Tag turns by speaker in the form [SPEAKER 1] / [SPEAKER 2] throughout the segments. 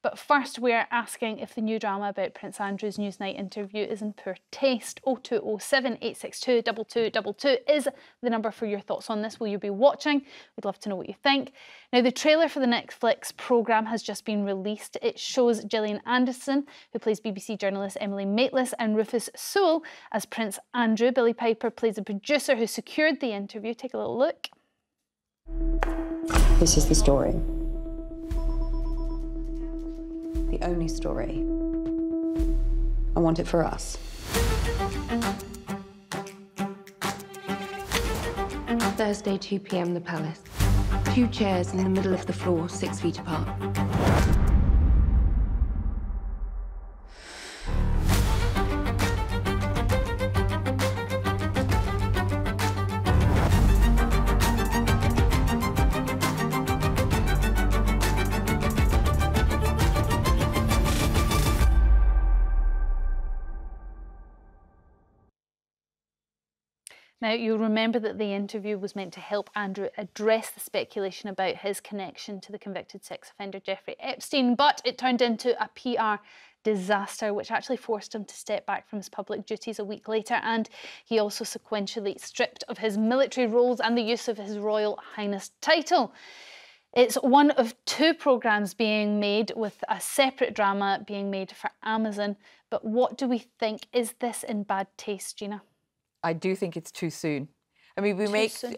[SPEAKER 1] But first, we're asking if the new drama about Prince Andrew's Newsnight interview is in poor taste. 0207 862 2222 is the number for your thoughts on this. Will you be watching? We'd love to know what you think. Now, the trailer for the Netflix programme has just been released. It shows Gillian Anderson, who plays BBC journalist Emily Maitlis, and Rufus Sewell as Prince Andrew. Billie Piper plays the producer who secured the interview. Take a little look.
[SPEAKER 2] This is the story. The only story. I want it for us.
[SPEAKER 3] Thursday, 2 p.m, the Palace. 2 chairs in the middle of the floor, 6 feet apart.
[SPEAKER 1] Now, you'll remember that the interview was meant to help Andrew address the speculation about his connection to the convicted sex offender Jeffrey Epstein, but it turned into a PR disaster, which actually forced him to step back from his public duties a week later, and he also sequentially stripped of his military roles and the use of his Royal Highness title. It's one of 2 programmes being made, with a separate drama being made for Amazon. But what do we think? Is this in bad taste, Gina?
[SPEAKER 4] I do think it's too soon. I mean,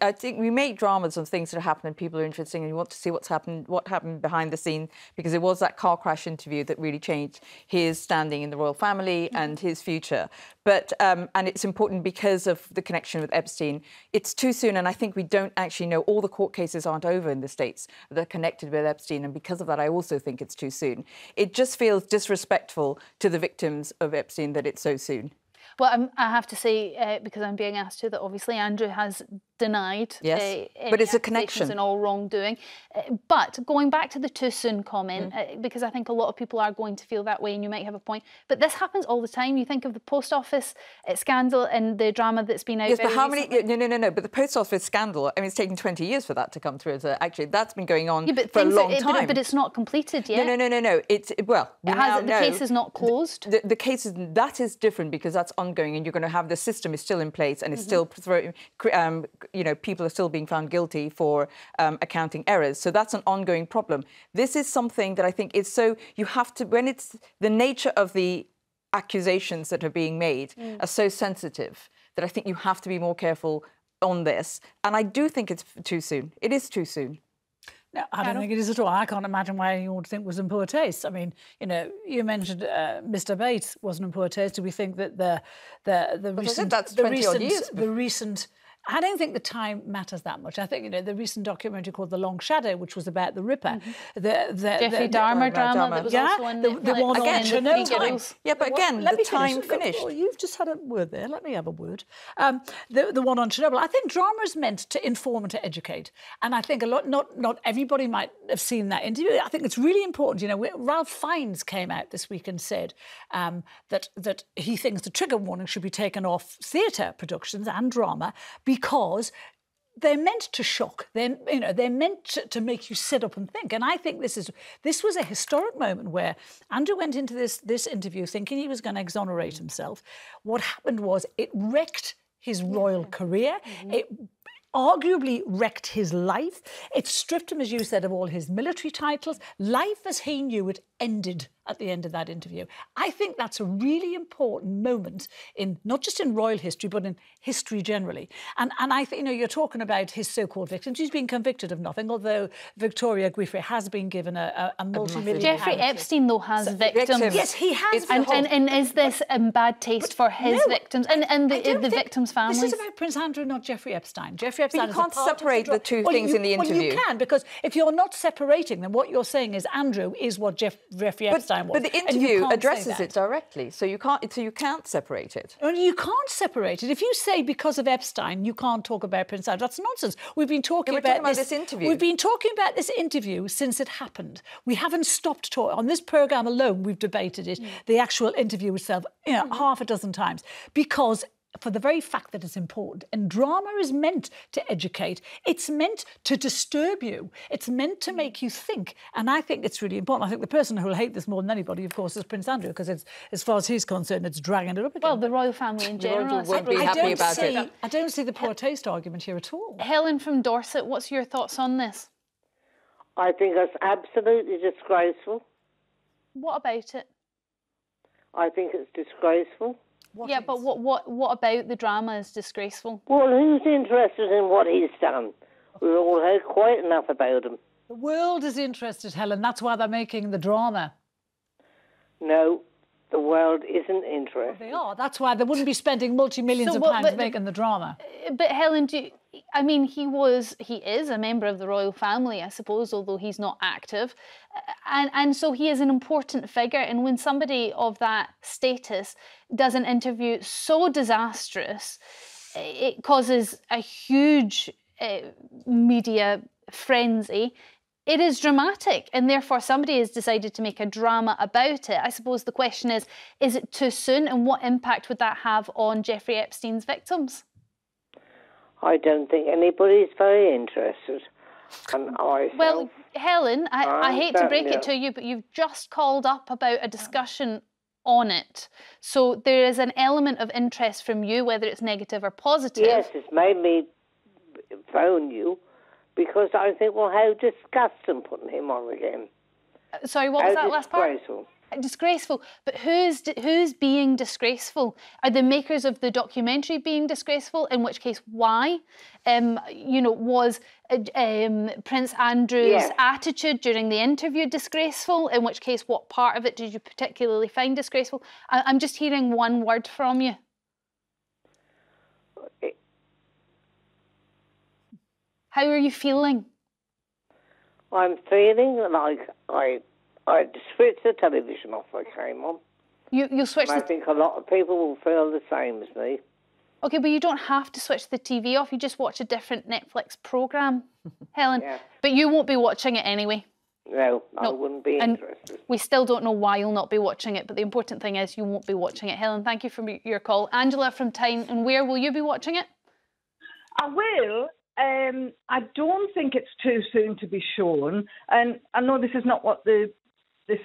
[SPEAKER 4] I think we make dramas of things that happen and people are interested and you want to see what happened behind the scene, because it was that car crash interview that really changed his standing in the royal family and his future. But, and it's important because of the connection with Epstein. It's too soon, and I think we don't actually know. All the court cases aren't over in the States that are connected with Epstein, and because of that, I also think it's too soon. It just feels disrespectful to the victims of Epstein that it's so soon.
[SPEAKER 1] Well, I have to say, because I'm being asked to, that obviously Andrew has denied
[SPEAKER 4] but it's a connection
[SPEAKER 1] and all wrongdoing. But going back to the too soon comment, because I think a lot of people are going to feel that way, and you might have a point. But this happens all the time. You think of the post office scandal and the drama that's been out.
[SPEAKER 4] Yes, but how many? No. But the post office scandal. I mean, it's taken 20 years for that to come through. Actually, that's been going on for a long time.
[SPEAKER 1] But it's not completed yet.
[SPEAKER 4] No. The
[SPEAKER 1] case is not closed.
[SPEAKER 4] The case that is different, because that's ongoing, and you're going to have the system is still in place, and it's still people are still being found guilty for accounting errors. So that's an ongoing problem. This is something that I think is so, you have to, when it's the nature of the accusations that are being made are so sensitive, that I think you have to be more careful on this. And I do think it's too soon. It is too soon.
[SPEAKER 5] No, I don't think it is at all. I can't imagine why anyone would think it was in poor taste. I mean, you mentioned Mr. Bates wasn't in poor taste. Do we think that the recent I don't think the time matters that much. I think, the recent documentary called The Long Shadow, which was about the Ripper,
[SPEAKER 1] Jeffrey Dahmer drama that was also on
[SPEAKER 5] the one on Chernobyl.
[SPEAKER 4] Yeah, but again, the time finished.
[SPEAKER 5] Oh, you've just had a word there. Let me have a word. The one on Chernobyl. I think drama is meant to inform and to educate, and I think not everybody might have seen that interview. I think it's really important. Ralph Fiennes came out this week and said that he thinks the trigger warning should be taken off theatre productions and drama, because they're meant to shock. They're meant to make you sit up and think. And I think this was a historic moment where Andrew went into this interview thinking he was going to exonerate himself. What happened was it wrecked his royal career. It arguably wrecked his life. It stripped him, as you said, of all his military titles. Life as he knew it ended at the end of that interview. I think that's a really important moment in not just in royal history, but in history generally. And I think, you're talking about his so-called victims. He's been convicted of nothing, although Victoria Giuffre has been given a multi-million...
[SPEAKER 1] Jeffrey Epstein, though, has victims.
[SPEAKER 5] Yes, he has.
[SPEAKER 1] And is this in bad taste for his victims and the victims' families?
[SPEAKER 5] This is about Prince Andrew, not Jeffrey Epstein. Jeffrey Epstein
[SPEAKER 4] but you can't separate the two things in the interview.
[SPEAKER 5] Well, you can, because if you're not separating them, what you're saying is Andrew is what Jeffrey Epstein was.
[SPEAKER 4] But the interview addresses it directly, so you can't separate it.
[SPEAKER 5] No, you can't separate it. If you say because of Epstein you can't talk about Prince Andrew, that's nonsense. We've been talking about
[SPEAKER 4] this interview.
[SPEAKER 5] We've been talking about this interview since it happened. We haven't stopped talking. On this programme alone, we've debated it, the actual interview itself, half a dozen times, because for the very fact that it's important. And drama is meant to educate. It's meant to disturb you. It's meant to make you think. And I think it's really important. I think the person who will hate this more than anybody, of course, is Prince Andrew, because it's, as far as he's concerned, it's dragging it up again.
[SPEAKER 1] Well, the royal family in general
[SPEAKER 4] won't be happy about it.
[SPEAKER 5] I don't see the poor taste argument here at all.
[SPEAKER 1] Helen from Dorset, what's your thoughts on this?
[SPEAKER 6] I think it's absolutely disgraceful.
[SPEAKER 1] What about it?
[SPEAKER 6] I think it's disgraceful.
[SPEAKER 1] But what about the drama is disgraceful?
[SPEAKER 6] Well, who's interested in what he's done? We've all heard quite enough about him.
[SPEAKER 5] The world is interested, Helen. That's why they're making the drama.
[SPEAKER 6] No, the world isn't interested.
[SPEAKER 5] They are. That's why they wouldn't be spending multi-millions of pounds making the drama.
[SPEAKER 1] But Helen, he is a member of the royal family, I suppose, although he's not active. And so he is an important figure. And when somebody of that status does an interview so disastrous, it causes a huge media frenzy. It is dramatic, and therefore somebody has decided to make a drama about it. I suppose the question is it too soon, and what impact would that have on Jeffrey Epstein's victims?
[SPEAKER 6] I don't think anybody's very interested. And
[SPEAKER 1] well, Helen, I hate to break it to you, but you've just called up about a discussion on it. So there is an element of interest from you, whether it's negative or positive.
[SPEAKER 6] Yes, it's made me phone you. Because I think, well, how disgusting putting him on again.
[SPEAKER 1] Sorry, what was that last part?
[SPEAKER 6] Disgraceful.
[SPEAKER 1] Disgraceful. But who's being disgraceful? Are the makers of the documentary being disgraceful? In which case, why? Was Prince Andrew's attitude during the interview disgraceful? In which case, what part of it did you particularly find disgraceful? I'm just hearing one word from you. How are you feeling?
[SPEAKER 6] I'm feeling like I'd switch the television off I came on.
[SPEAKER 1] You'll switch.
[SPEAKER 6] I think a lot of people will feel the same as me.
[SPEAKER 1] Okay, but you don't have to switch the TV off. You just watch a different Netflix programme, Helen. Yeah. But you won't be watching it anyway.
[SPEAKER 6] No, I wouldn't be interested.
[SPEAKER 1] We still don't know why you'll not be watching it, but the important thing is you won't be watching it. Helen, thank you for your call. Angela from Tyne, and where will you be watching it?
[SPEAKER 7] I will. I don't think it's too soon to be shown. And I know this is not what this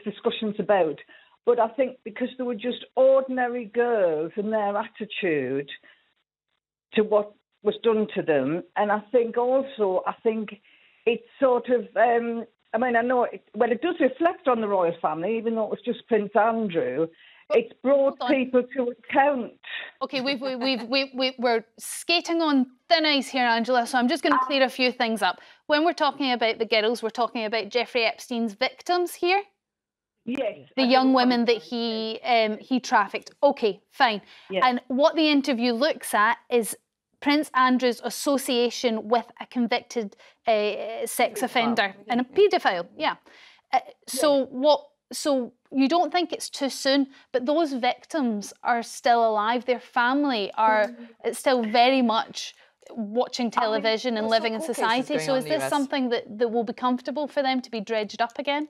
[SPEAKER 7] discussion's about, but I think because they were just ordinary girls and their attitude to what was done to them. And I think it's sort of, it does reflect on the royal family, even though it was just Prince Andrew. It's brought people to account.
[SPEAKER 1] Okay, we're skating on thin ice here, Angela, so I'm just going to clear a few things up. When we're talking about the girls, we're talking about Jeffrey Epstein's victims here?
[SPEAKER 7] Yes.
[SPEAKER 1] The young women that he trafficked. Okay, fine. Yes. And what the interview looks at is Prince Andrew's association with a convicted sex offender and a paedophile, yeah. So you don't think it's too soon, but those victims are still alive. Their family are still very much watching television and living in society. So is this something that will be comfortable for them to be dredged up again?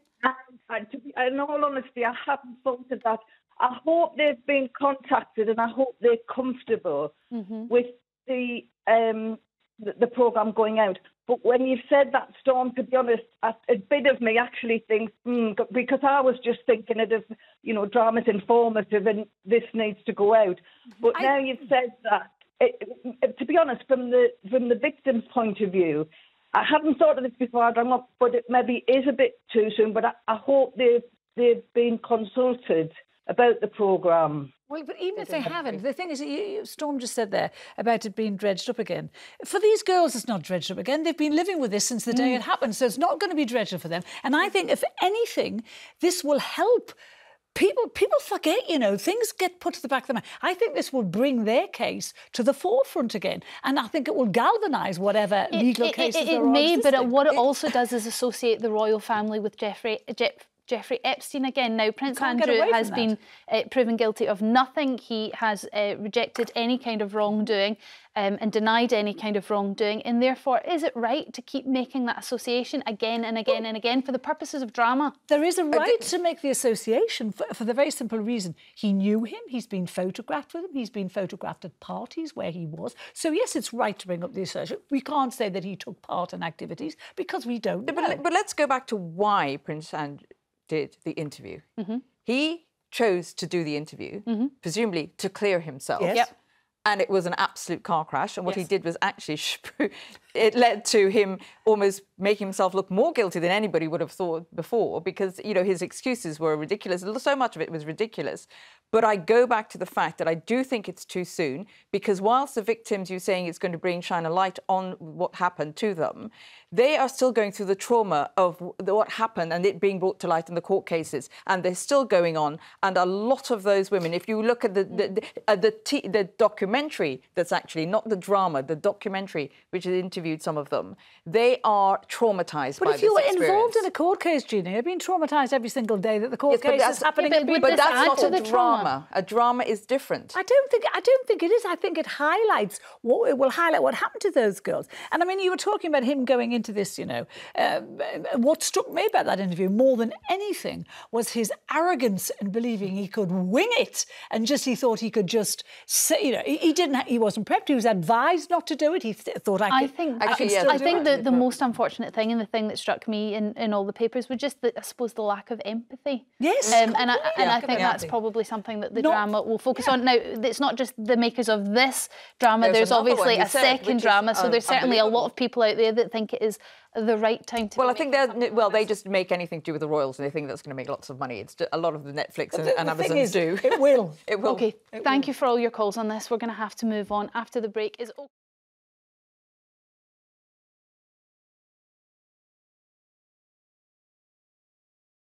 [SPEAKER 7] In all honesty, I haven't thought of that. I hope they've been contacted and I hope they're comfortable with the programme going out. But when you've said that, Storm, to be honest, a bit of me actually thinks, because I was just thinking it of, drama's informative and this needs to go out. But now you've said that, to be honest, from the victim's point of view, I hadn't thought of this before I rang up, but it maybe is a bit too soon. But I hope they've been consulted about the programme.
[SPEAKER 5] Well, but even if they haven't, the thing is, Storm just said there about it being dredged up again. For these girls, it's not dredged up again. They've been living with this since the day it happened, so it's not going to be dredged up for them. And I think, if anything, this will help. People forget, things get put to the back of their mind. I think this will bring their case to the forefront again. And I think it will galvanise whatever legal cases there are.
[SPEAKER 1] It may, but what it also does is associate the royal family with Jeffrey Epstein again. Now, Prince
[SPEAKER 5] can't get
[SPEAKER 1] Andrew
[SPEAKER 5] away
[SPEAKER 1] has
[SPEAKER 5] from
[SPEAKER 1] been proven guilty of nothing. He has rejected any kind of wrongdoing and denied any kind of wrongdoing. And therefore, is it right to keep making that association again and again and again for the purposes of drama?
[SPEAKER 5] There is a right to make the association for the very simple reason he knew him, he's been photographed with him, he's been photographed at parties where he was. So, yes, it's right to bring up the association. We can't say that he took part in activities because we don't know.
[SPEAKER 4] But let's go back to why Prince Andrew did the interview. He chose to do the interview, presumably to clear himself.
[SPEAKER 5] Yes. Yep.
[SPEAKER 4] And it was an absolute car crash. And what he did was actually, it led to him almost making himself look more guilty than anybody would have thought before, because, you know, his excuses were ridiculous. So much of it was ridiculous. But I go back to the fact that I do think it's too soon, because whilst the victims, you're saying it's going to shine a light on what happened to them, they are still going through the trauma of what happened and it being brought to light in the court cases. And they're still going on. And a lot of those women, if you look at the documentary that's actually, not the drama, the documentary, which has interviewed some of them, they are traumatised by this experience.
[SPEAKER 5] But if you were involved in a court case, Jeannie, you've been traumatised every single day that the court case is happening.
[SPEAKER 1] But
[SPEAKER 4] that's
[SPEAKER 1] add
[SPEAKER 4] not
[SPEAKER 1] to
[SPEAKER 4] a
[SPEAKER 1] the
[SPEAKER 4] drama. A drama is different.
[SPEAKER 5] I don't think it is. I think it highlights it will highlight what happened to those girls. And I mean, you were talking about him going into this, you know. What struck me about that interview more than anything was his arrogance in believing he could wing it, and he thought he could just say, you know, he wasn't prepped. He was advised not to do it. He thought I think
[SPEAKER 1] the most unfortunate thing, and the thing that struck me in all the papers, was just I suppose the lack of empathy.
[SPEAKER 5] Yes,
[SPEAKER 1] and I think that's probably something that the drama will focus on. Now, it's not just the makers of this drama. There's obviously a second drama, so there's certainly a lot of people out there that think it is the right time to.
[SPEAKER 4] Well, I think they just make anything to do with the royals, and they think that's going to make lots of money. It's a lot of the Netflix and Amazon do.
[SPEAKER 5] It will.
[SPEAKER 1] Okay, thank you for all your calls on this. We're going to have to move on after the break.